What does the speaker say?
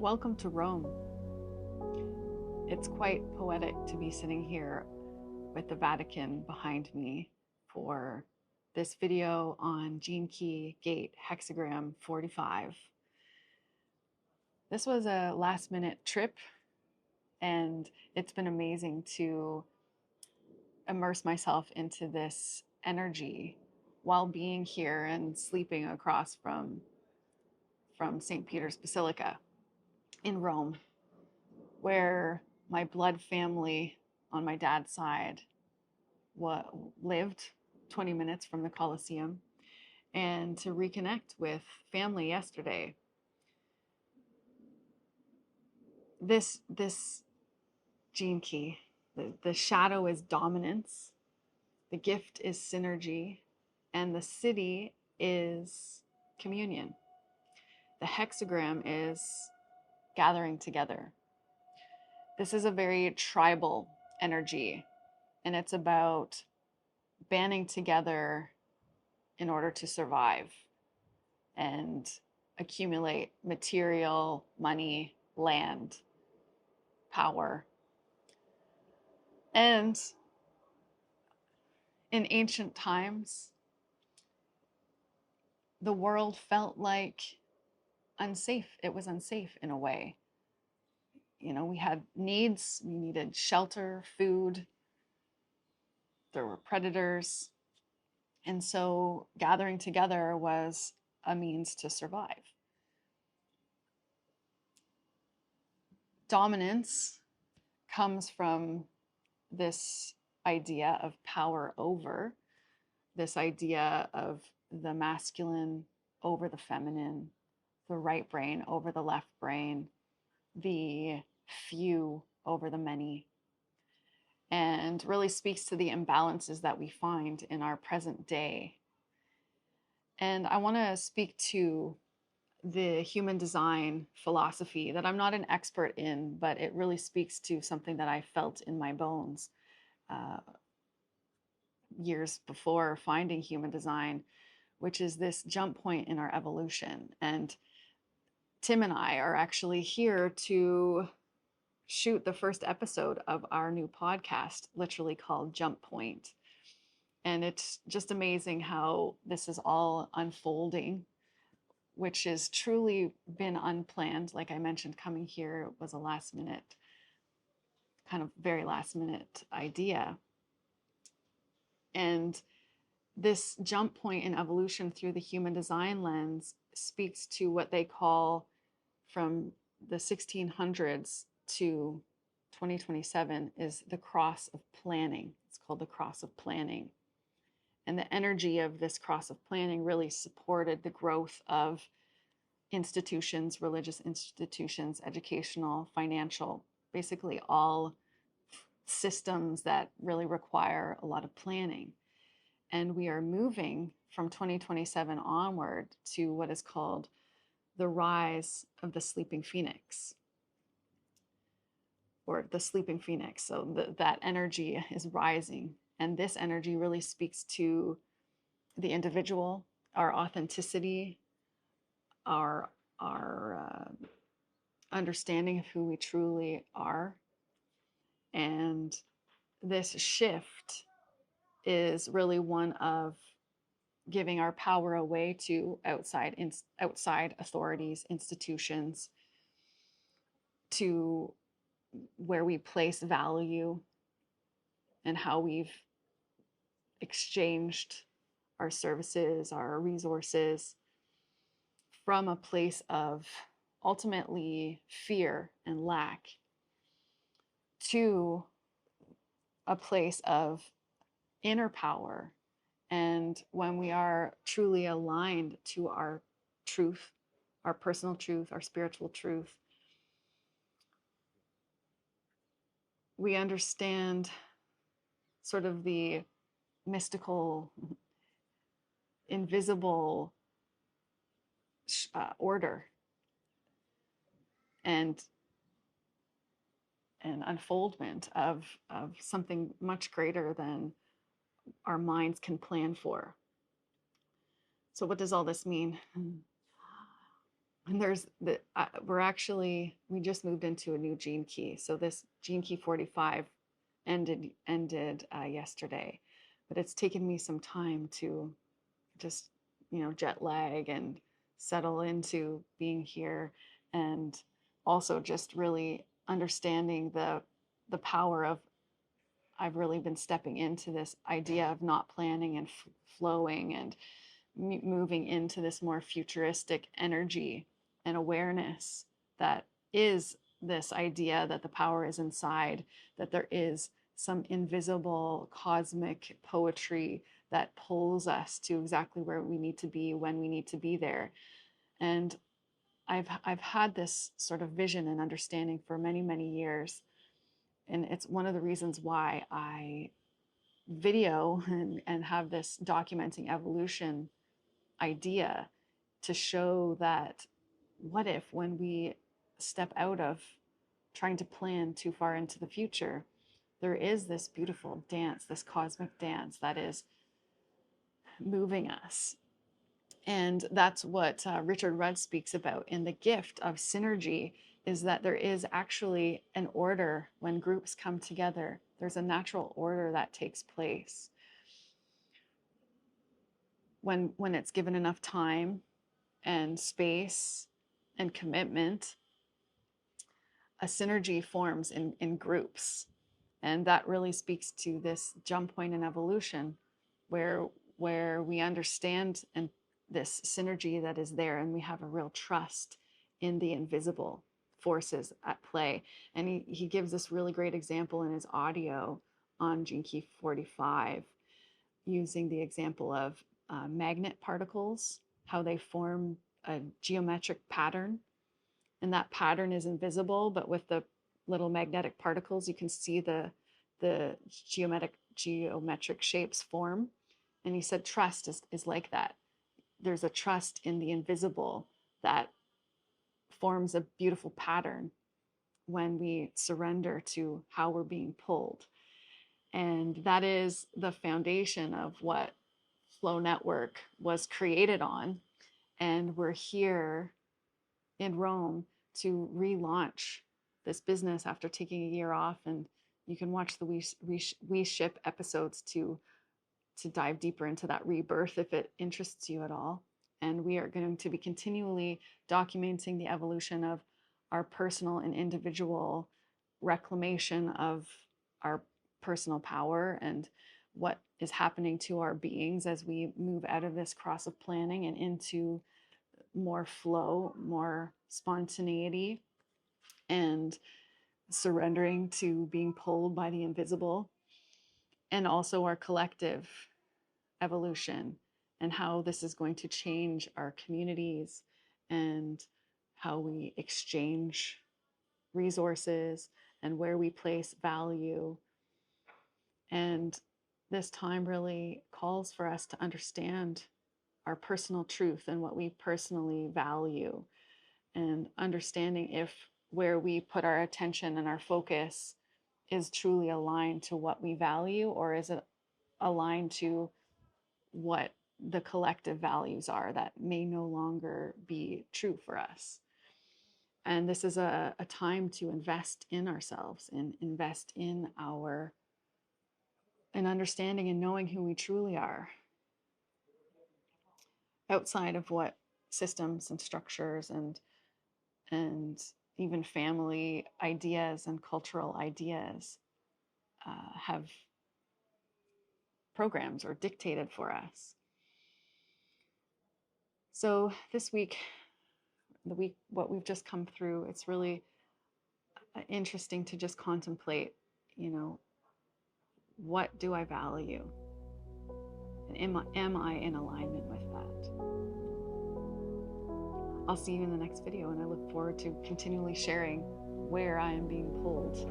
Welcome to Rome. It's quite poetic to be sitting here with the Vatican behind me for this video on Gene Key Gate Hexagram 45. This was a last minute trip, and it's been amazing to immerse myself into this energy while being here and sleeping across from St. Peter's Basilica in Rome, where my blood family on my dad's side lived 20 minutes from the Colosseum, and to reconnect with family yesterday. This gene key, the shadow is dominance, the gift is synergy, and the city is communion. The hexagram is gathering together. This is a very tribal energy, and it's about banding together in order to survive and accumulate material, money, land, power. And in ancient times, the world felt like unsafe. It was unsafe in a way. You know, we had needs, we needed shelter, food, there were predators. And so gathering together was a means to survive. Dominance comes from this idea of power over, this idea of the masculine over the feminine, the right brain over the left brain, the few over the many, and really speaks to the imbalances that we find in our present day. And I want to speak to the human design philosophy that I'm not an expert in, but it really speaks to something that I felt in my bones years before finding human design, which is this jump point in our evolution. And Tim and I are actually here to shoot the first episode of our new podcast, literally called Jump Point. And it's just amazing how this is all unfolding, which has truly been unplanned. Like I mentioned, coming here was a last minute, kind of very last minute idea. And this jump point in evolution through the human design lens speaks to what they call, from the 1600s to 2027, is the cross of planning. It's called the cross of planning. And the energy of this cross of planning really supported the growth of institutions, religious institutions, educational, financial, basically all systems that really require a lot of planning. And we are moving from 2027 onward to what is called the rise of the sleeping phoenix, or the sleeping phoenix. So that energy is rising. And this energy really speaks to the individual, our authenticity, our understanding of who we truly are. And this shift is really one of giving our power away to outside authorities, institutions, to where we place value and how we've exchanged our services, our resources, from a place of ultimately fear and lack to a place of inner power. And when we are truly aligned to our truth, our personal truth, our spiritual truth, we understand sort of the mystical, invisible order and unfoldment of something much greater than our minds can plan for. So what does all this mean? And there's the we just moved into a new gene key. So this gene key 45 ended yesterday, but it's taken me some time to just, jet lag and settle into being here, and also just really understanding the power of, I've really been stepping into this idea of not planning and flowing, and moving into this more futuristic energy and awareness that is this idea that the power is inside, that there is some invisible cosmic poetry that pulls us to exactly where we need to be when we need to be there. And I've had this sort of vision and understanding for many, many years. And it's one of the reasons why I video and have this documenting evolution idea, to show that what if, when we step out of trying to plan too far into the future, there is this beautiful dance, this cosmic dance that is moving us. And that's what Richard Rudd speaks about in The Gift of Synergy, is that there is actually an order when groups come together. There's a natural order that takes place when it's given enough time and space and commitment. A synergy forms in groups. And that really speaks to this jump point in evolution, where we understand and this synergy that is there, and we have a real trust in the invisible forces at play. And he gives this really great example in his audio on Gene Key 45, using the example of magnet particles, how they form a geometric pattern. And that pattern is invisible, but with the little magnetic particles, you can see the geometric shapes form. And he said trust is like that. There's a trust in the invisible that forms a beautiful pattern when we surrender to how we're being pulled. And that is the foundation of what Flow Network was created on. And we're here in Rome to relaunch this business after taking a year off. And you can watch the We Ship episodes to dive deeper into that rebirth if it interests you at all. And we are going to be continually documenting the evolution of our personal and individual reclamation of our personal power, and what is happening to our beings as we move out of this cross of planning and into more flow, more spontaneity, and surrendering to being pulled by the invisible. And also our collective evolution, and how this is going to change our communities, and how we exchange resources, and where we place value. And this time really calls for us to understand our personal truth and what we personally value, and understanding if where we put our attention and our focus is truly aligned to what we value, or is it aligned to what the collective values are that may no longer be true for us. And this is a time to invest in ourselves, and invest in understanding and knowing who we truly are, outside of what systems and structures and even family ideas and cultural ideas have programs or dictated for us. So this week, what we've just come through, it's really interesting to just contemplate, what do I value? And am I in alignment with that? I'll see you in the next video, and I look forward to continually sharing where I am being pulled.